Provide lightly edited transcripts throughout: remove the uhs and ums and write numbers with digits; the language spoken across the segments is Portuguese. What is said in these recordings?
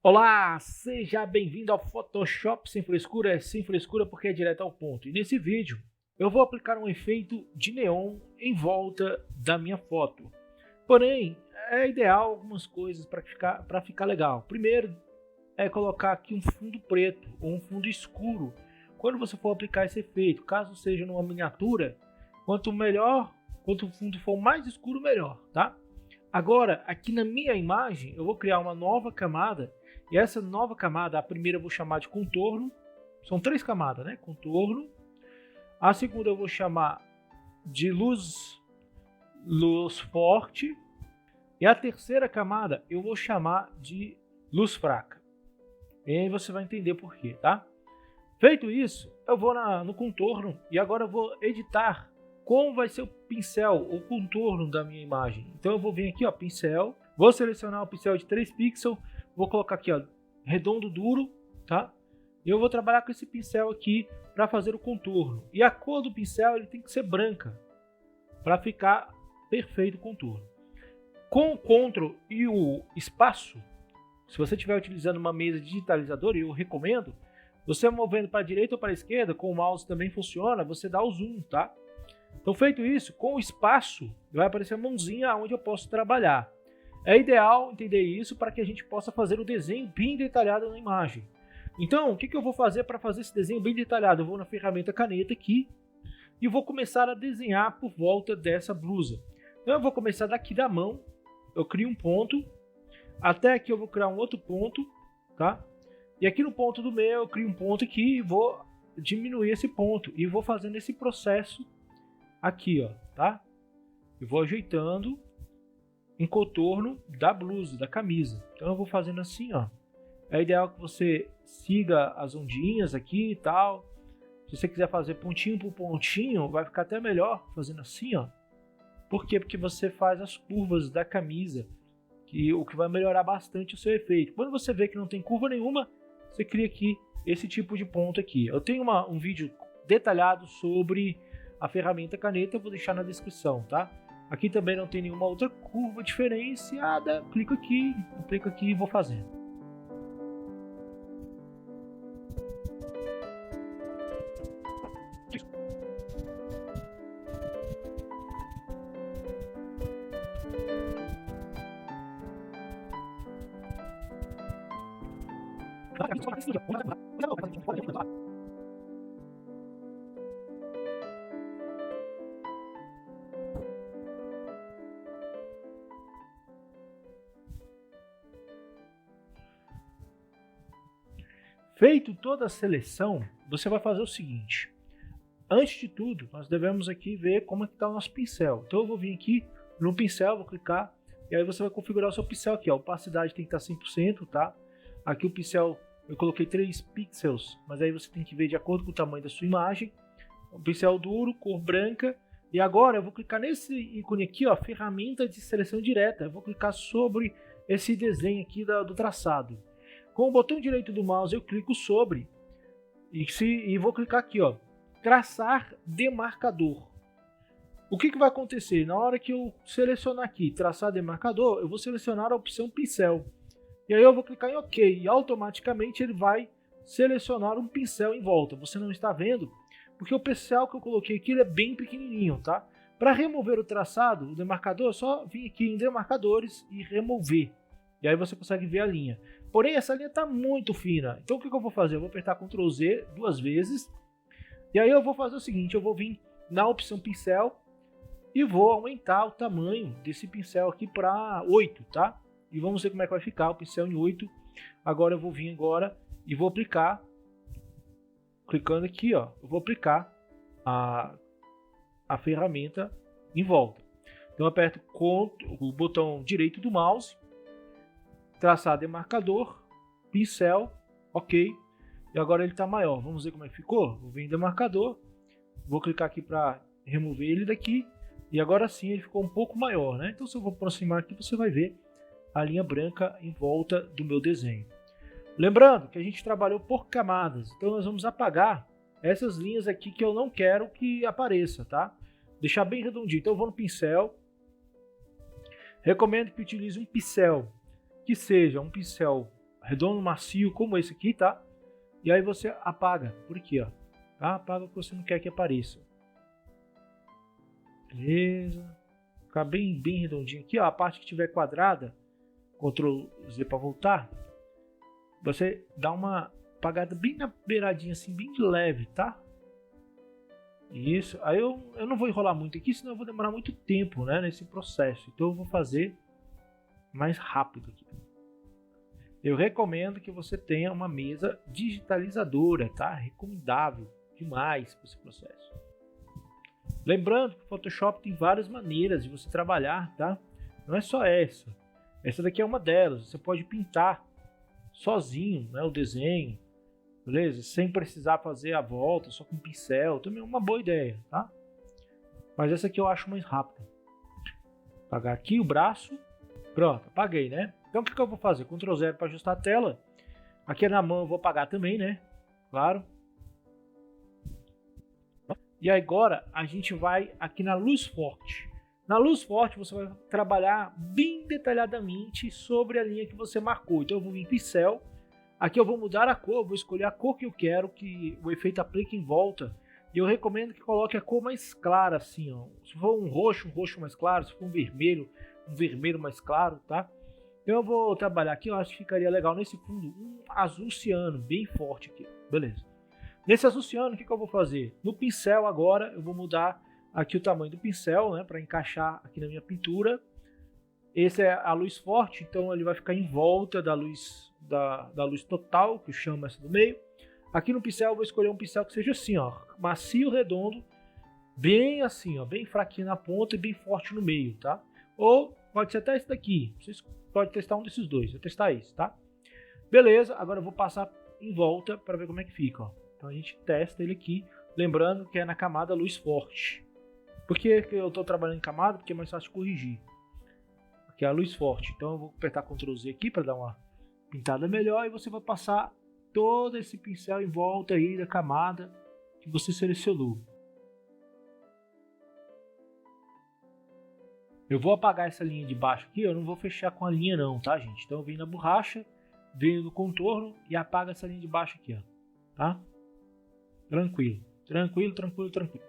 Olá, seja bem-vindo ao Photoshop sem frescura, sem frescura porque é direto ao ponto. E nesse vídeo eu vou aplicar um efeito de neon em volta da minha foto. Porém, é ideal algumas coisas para ficar legal. Primeiro é colocar aqui um fundo preto ou um fundo escuro quando você for aplicar esse efeito. Caso seja numa miniatura, quanto o fundo for mais escuro, melhor, tá? Agora, aqui na minha imagem, eu vou criar uma nova camada. E essa nova camada, a primeira eu vou chamar de contorno. São três camadas, né? Contorno. A segunda eu vou chamar de luz forte. E a terceira camada eu vou chamar de luz fraca. E aí você vai entender por quê, tá? Feito isso, eu vou no contorno e agora eu vou editar como vai ser o pincel, o contorno da minha imagem. Então eu vou vir aqui, ó, pincel, vou selecionar o pincel de 3 pixels, vou colocar aqui, ó, redondo duro, tá? E eu vou trabalhar com esse pincel aqui para fazer o contorno. E a cor do pincel ele tem que ser branca para ficar perfeito o contorno. Com o Ctrl e o espaço, se você estiver utilizando uma mesa digitalizadora, eu recomendo, você movendo para a direita ou para a esquerda, com o mouse também funciona, você dá o zoom, tá? Então, feito isso, com o espaço, vai aparecer a mãozinha onde eu posso trabalhar. É ideal entender isso para que a gente possa fazer o desenho bem detalhado na imagem. Então, o que eu vou fazer para fazer esse desenho bem detalhado? Eu vou na ferramenta caneta aqui e vou começar a desenhar por volta dessa blusa. Então, eu vou começar daqui da mão, eu crio um ponto, até aqui eu vou criar um outro ponto, tá? E aqui no ponto do meio eu crio um ponto aqui e vou diminuir esse ponto e vou fazendo esse processo aqui, ó, tá? Eu vou ajeitando em contorno da blusa, da camisa. Então eu vou fazendo assim, ó. É ideal que você siga as ondinhas aqui e tal. Se você quiser fazer pontinho por pontinho, vai ficar até melhor fazendo assim, ó. Por quê? Porque você faz as curvas da camisa, o que vai melhorar bastante o seu efeito. Quando você vê que não tem curva nenhuma, você cria aqui esse tipo de ponto aqui. Eu tenho um vídeo detalhado sobre a ferramenta caneta, eu vou deixar na descrição, tá? Aqui também não tem nenhuma outra curva diferenciada. Clico aqui e vou fazendo. Feito toda a seleção, você vai fazer o seguinte. Antes de tudo, nós devemos aqui ver como é que está o nosso pincel. Então eu vou vir aqui no pincel, vou clicar, e aí você vai configurar o seu pincel aqui. A opacidade tem que estar 100%, tá? Aqui o pincel, eu coloquei 3 pixels, mas aí você tem que ver de acordo com o tamanho da sua imagem. Um pincel duro, cor branca. E agora eu vou clicar nesse ícone aqui, ó, ferramenta de seleção direta. Eu vou clicar sobre esse desenho aqui do traçado. Com o botão direito do mouse eu clico sobre e vou clicar aqui, ó, traçar demarcador. O que vai acontecer? Na hora que eu selecionar aqui, traçar demarcador, eu vou selecionar a opção pincel. E aí eu vou clicar em OK e automaticamente ele vai selecionar um pincel em volta. Você não está vendo? Porque o pincel que eu coloquei aqui ele é bem pequenininho, tá? Para remover o traçado, o demarcador, é só vir aqui em demarcadores e remover. E aí você consegue ver a linha. Porém, essa linha está muito fina. Então o que eu vou fazer? Eu vou apertar Ctrl Z 2 vezes. E aí eu vou fazer o seguinte, eu vou vir na opção pincel e vou aumentar o tamanho desse pincel aqui para 8, tá? E vamos ver como é que vai ficar o pincel em 8. Agora eu vou vir agora e vou aplicar, clicando aqui, ó, eu vou aplicar a ferramenta em volta. Então eu aperto o botão direito do mouse, traçar demarcador, pincel, OK. E agora ele está maior. Vamos ver como é que ficou? Vou vir em demarcador, vou clicar aqui para remover ele daqui. E agora sim ele ficou um pouco maior, né? Então se eu vou aproximar aqui, você vai ver a linha branca em volta do meu desenho. Lembrando que a gente trabalhou por camadas. Então nós vamos apagar essas linhas aqui que eu não quero que apareça, tá? Deixar bem redondinho. Então eu vou no pincel. Recomendo que utilize um pincel que seja um pincel redondo, macio, como esse aqui, tá? E aí você apaga por aqui, ó. Tá? Apaga o que você não quer que apareça. Beleza. Ficar bem redondinho aqui, ó. A parte que tiver quadrada, Ctrl Z para voltar. Você dá uma apagada bem na beiradinha, assim, bem de leve, tá? Isso. Aí eu não vou enrolar muito aqui, senão eu vou demorar muito tempo, né, nesse processo. Então eu vou fazer mais rápido aqui. Eu recomendo que você tenha uma mesa digitalizadora, tá? Recomendável demais para esse processo. Lembrando que o Photoshop tem várias maneiras de você trabalhar, tá? Não é só essa. Essa daqui é uma delas. Você pode pintar sozinho, né, o desenho, beleza? Sem precisar fazer a volta, só com pincel. Também é uma boa ideia, tá? Mas essa aqui eu acho mais rápida. Apagar aqui o braço. Pronto, apaguei, né? Então o que eu vou fazer? Ctrl 0 para ajustar a tela. Aqui na mão eu vou apagar também, né? Claro. E agora a gente vai aqui na luz forte. Na luz forte você vai trabalhar bem detalhadamente sobre a linha que você marcou. Então eu vou vir em pincel. Aqui eu vou mudar a cor, vou escolher a cor que eu quero que o efeito aplique em volta. E eu recomendo que coloque a cor mais clara, assim, ó. Se for um roxo mais claro. Se for um vermelho mais claro, tá? Então eu vou trabalhar aqui, eu acho que ficaria legal nesse fundo, um azul ciano, bem forte aqui. Beleza. Nesse azul ciano, o que eu vou fazer? No pincel agora, eu vou mudar aqui o tamanho do pincel, né, para encaixar aqui na minha pintura. Esse é a luz forte, então ele vai ficar em volta da luz total, que eu chamo essa do meio. Aqui no pincel eu vou escolher um pincel que seja assim, ó, macio, redondo, bem assim, ó, bem fraquinho na ponta e bem forte no meio, tá? Ou pode ser até esse daqui, vocês podem testar um desses dois, eu vou testar esse, tá? Beleza, agora eu vou passar em volta para ver como é que fica, ó. Então a gente testa ele aqui, lembrando que é na camada luz forte. Por que eu estou trabalhando em camada? Porque é mais fácil de corrigir. Aqui é a luz forte. Então eu vou apertar Ctrl Z aqui para dar uma pintada melhor. E você vai passar todo esse pincel em volta aí da camada que você selecionou. Eu vou apagar essa linha de baixo aqui. Eu não vou fechar com a linha não, tá, gente? Então eu venho na borracha, venho no contorno e apago essa linha de baixo aqui, ó. Tá? Tranquilo.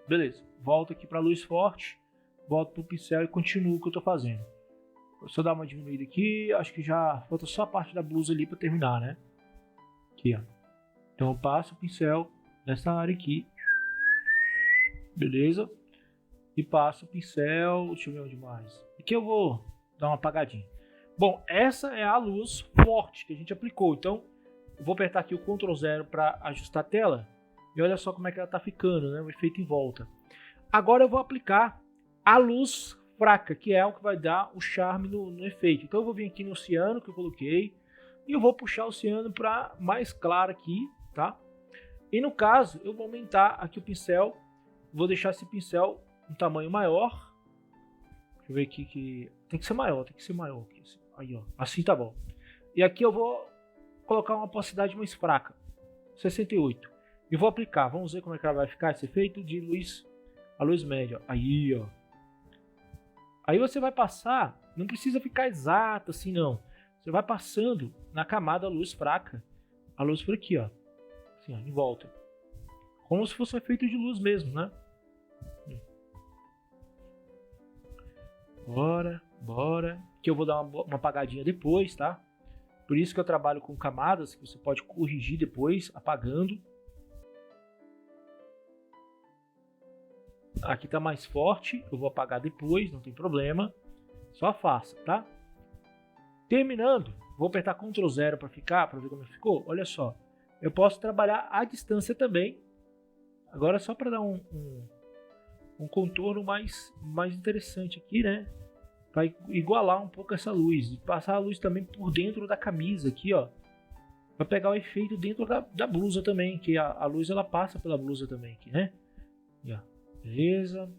Beleza. Volto aqui para a luz forte, volto para o pincel e continuo o que eu estou fazendo. Vou só dar uma diminuída aqui, acho que já falta só a parte da blusa ali para terminar, né? Aqui, ó. Então eu passo o pincel nessa área aqui, beleza? E passo o pincel, deixa eu ver onde mais. Aqui eu vou dar uma apagadinha. Bom, essa é a luz forte que a gente aplicou, então eu vou apertar aqui o Ctrl 0 para ajustar a tela. E olha só como é que ela está ficando, né? O efeito em volta. Agora eu vou aplicar a luz fraca, que é o que vai dar o charme no efeito. Então eu vou vir aqui no ciano que eu coloquei. E eu vou puxar o ciano para mais claro aqui, tá? E no caso, eu vou aumentar aqui o pincel. Vou deixar esse pincel um tamanho maior. Deixa eu ver aqui que... Tem que ser maior. Aí, ó. Assim tá bom. E aqui eu vou colocar uma opacidade mais fraca. 68. E vou aplicar, vamos ver como é que ela vai ficar esse efeito de luz, a luz média. Aí, ó. Aí você vai passar, não precisa ficar exato assim não. Você vai passando na camada luz fraca, a luz por aqui, ó. Assim, ó, em volta. Como se fosse um efeito de luz mesmo, né? Bora. Que eu vou dar uma apagadinha depois, tá? Por isso que eu trabalho com camadas que você pode corrigir depois, apagando. Aqui tá mais forte, eu vou apagar depois, não tem problema. Só faça, tá? Terminando, vou apertar Ctrl 0 para ver como ficou. Olha só, eu posso trabalhar à distância também. Agora só para dar um contorno mais interessante aqui, né? Para igualar um pouco essa luz. E passar a luz também por dentro da camisa aqui, ó. Para pegar o efeito dentro da blusa também, que a luz ela passa pela blusa também aqui, né? E, ó. Beleza.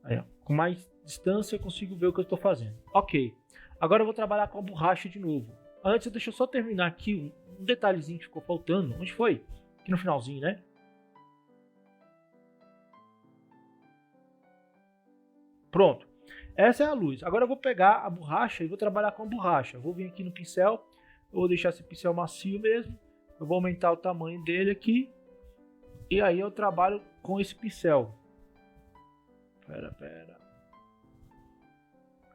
Aí, ó. Com mais distância eu consigo ver o que eu estou fazendo. Ok. Agora eu vou trabalhar com a borracha de novo. Antes, deixa eu só terminar aqui um detalhezinho que ficou faltando. Onde foi? Aqui no finalzinho, né? Pronto. Essa é a luz. Agora eu vou pegar a borracha e vou trabalhar com a borracha. Eu vou vir aqui no pincel, Eu vou deixar esse pincel macio mesmo. Eu vou aumentar o tamanho dele aqui. E aí eu trabalho com esse pincel. Pera.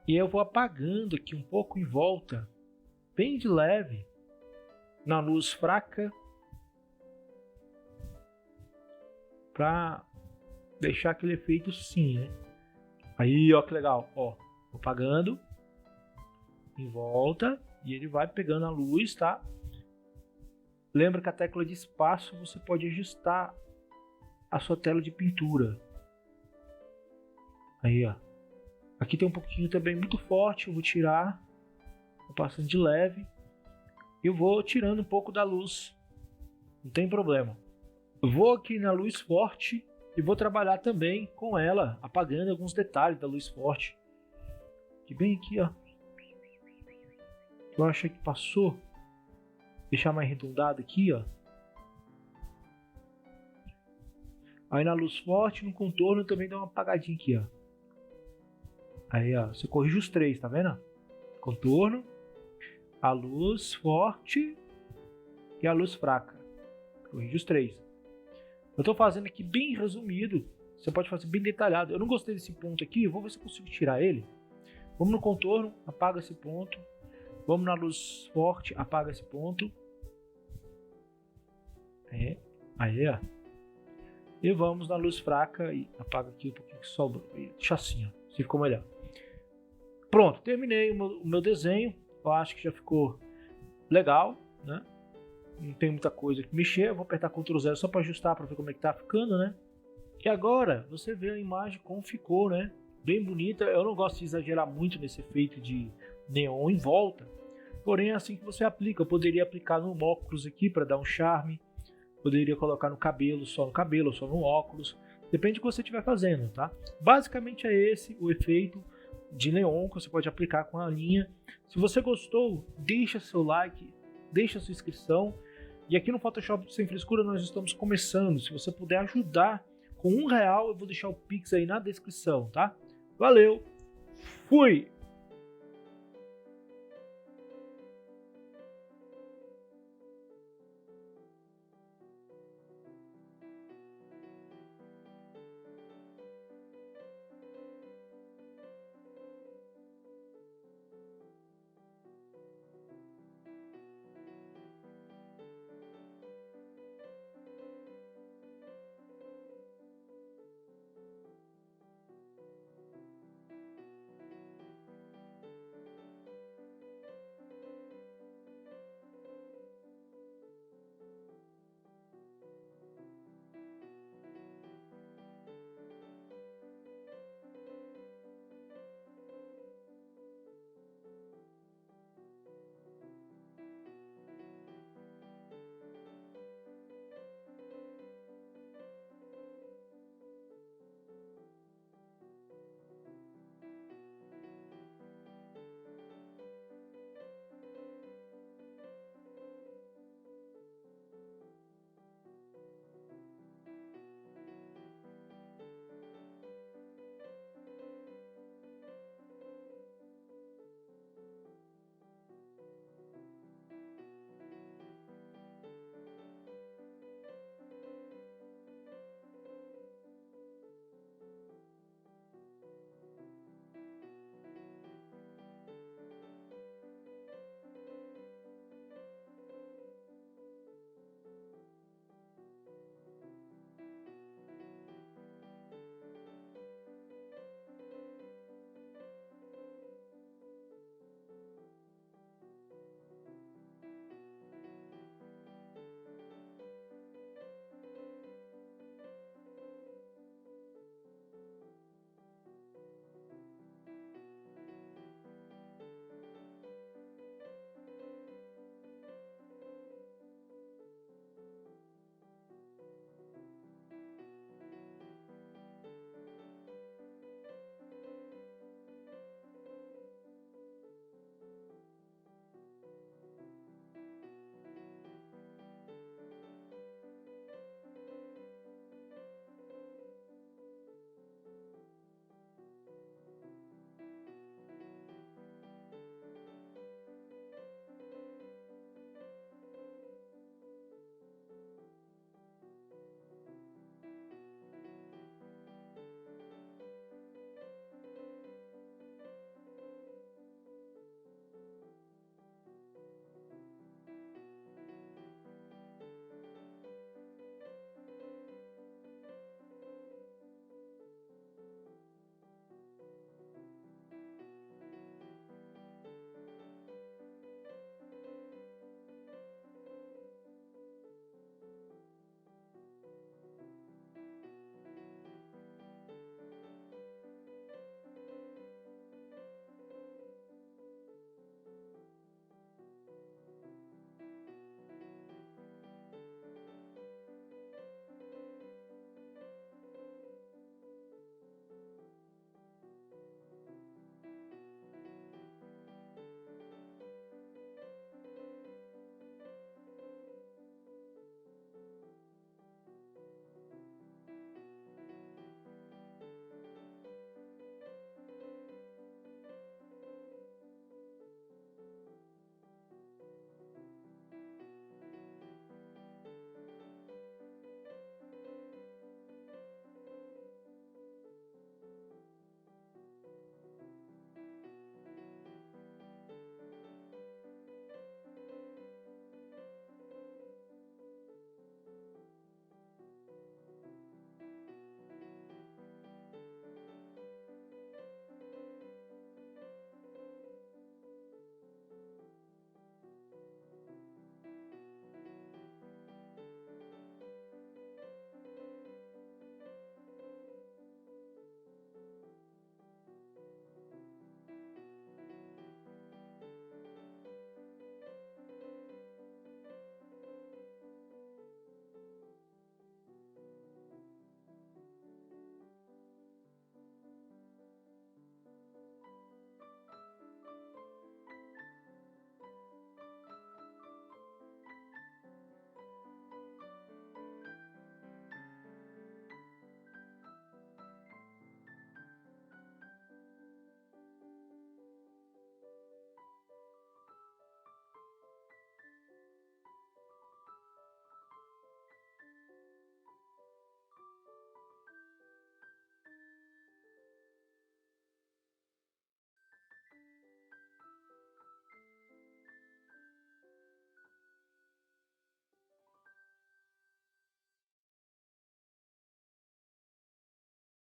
E eu vou apagando aqui um pouco em volta, bem de leve, na luz fraca, para deixar aquele efeito sim, né? Aí, ó, que legal, ó, vou apagando em volta e ele vai pegando a luz, tá? Lembra que a tecla de espaço você pode ajustar a sua tela de pintura. Aí, ó. Aqui tem um pouquinho também muito forte, eu vou tirar, vou passando de leve. Eu vou tirando um pouco da luz, não tem problema. Eu vou aqui na luz forte e vou trabalhar também com ela, apagando alguns detalhes da luz forte. Que bem aqui, ó. Eu achei que passou. Deixar mais arredondado aqui, ó. Aí na luz forte, no contorno também dá uma apagadinha aqui, ó. Aí, ó, você corrige os três, tá vendo? Contorno, a luz forte e a luz fraca. Corrige os três. Eu tô fazendo aqui bem resumido. Você pode fazer bem detalhado. Eu não gostei desse ponto aqui, vou ver se eu consigo tirar ele. Vamos no contorno, apaga esse ponto. Vamos na luz forte, apaga esse ponto. Aí, ó. E vamos na luz fraca e apaga aqui um pouquinho que sobra. Deixa assim, ó. Assim ficou melhor. Pronto, terminei o meu desenho. Eu acho que já ficou legal, né? Não tem muita coisa que mexer. Eu vou apertar Ctrl 0 só para ajustar, para ver como é que tá ficando, né? E agora você vê a imagem como ficou, né? Bem bonita. Eu não gosto de exagerar muito nesse efeito de neon em volta. Porém, é assim que você aplica. Eu poderia aplicar no óculos aqui para dar um charme. Poderia colocar no cabelo, só no óculos. Depende do que você estiver fazendo, tá? Basicamente é esse o efeito de neon que você pode aplicar com a linha. Se você gostou, deixa seu like, deixa sua inscrição. E aqui no Photoshop Sem Frescura nós estamos começando. Se você puder ajudar com R$1, eu vou deixar o Pix aí na descrição, tá? Valeu, fui!